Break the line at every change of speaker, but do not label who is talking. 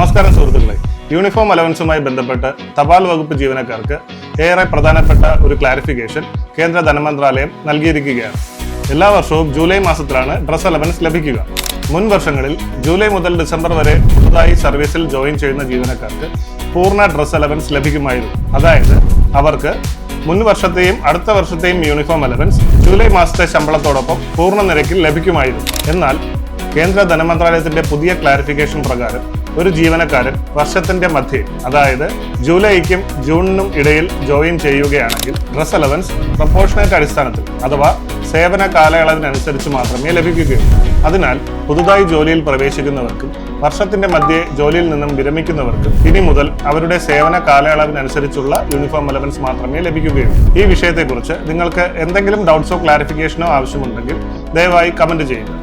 നമസ്കാരം സുഹൃത്തുക്കളെ, യൂണിഫോം അലവൻസുമായി ബന്ധപ്പെട്ട് തപാൽ വകുപ്പ് ജീവനക്കാർക്ക് ഏറെ പ്രധാനപ്പെട്ട ഒരു ക്ലാരിഫിക്കേഷൻ കേന്ദ്ര ധനമന്ത്രാലയം നൽകിയിരിക്കുകയാണ്. എല്ലാ വർഷവും ജൂലൈ മാസത്തിലാണ് ഡ്രസ് അലവൻസ് ലഭിക്കുക. മുൻ വർഷങ്ങളിൽ ജൂലൈ മുതൽ ഡിസംബർ വരെ പുതുതായി സർവീസിൽ ജോയിൻ ചെയ്യുന്ന ജീവനക്കാർക്ക് പൂർണ്ണ ഡ്രസ് അലവൻസ് ലഭിക്കുമായിരുന്നു. അതായത് അവർക്ക് മുൻ വർഷത്തെയും അടുത്ത വർഷത്തെയും യൂണിഫോം അലവൻസ് ജൂലൈ മാസത്തെ ശമ്പളത്തോടൊപ്പം പൂർണ്ണ നിരക്കിൽ ലഭിക്കുമായിരുന്നു. എന്നാൽ കേന്ദ്ര ധനമന്ത്രാലയത്തിന്റെ പുതിയ ക്ലാരിഫിക്കേഷൻ പ്രകാരം ഒരു ജീവനക്കാരൻ വർഷത്തിന്റെ മധ്യേ, അതായത് ജൂലൈക്കും ജൂണിനും ഇടയിൽ ജോയിൻ ചെയ്യുകയാണെങ്കിൽ ഡ്രസ് അലവൻസ് പ്രൊപ്പോർഷണേറ്റ് അടിസ്ഥാനത്തിൽ അഥവാ സേവന കാലയളവിനനുസരിച്ച് മാത്രമേ ലഭിക്കുകയുള്ളൂ. അതിനാൽ പുതുതായി ജോലിയിൽ പ്രവേശിക്കുന്നവർക്കും വർഷത്തിന്റെ മധ്യേ ജോലിയിൽ നിന്നും വിരമിക്കുന്നവർക്കും ഇനി മുതൽ അവരുടെ സേവന കാലയളവിനനുസരിച്ചുള്ള യൂണിഫോം അലവൻസ് മാത്രമേ ലഭിക്കുകയുള്ളൂ. ഈ വിഷയത്തെക്കുറിച്ച് നിങ്ങൾക്ക് എന്തെങ്കിലും ഡൗട്ട്സോ ക്ലാരിഫിക്കേഷനോ ആവശ്യമുണ്ടെങ്കിൽ ദയവായി കമന്റ് ചെയ്യുക.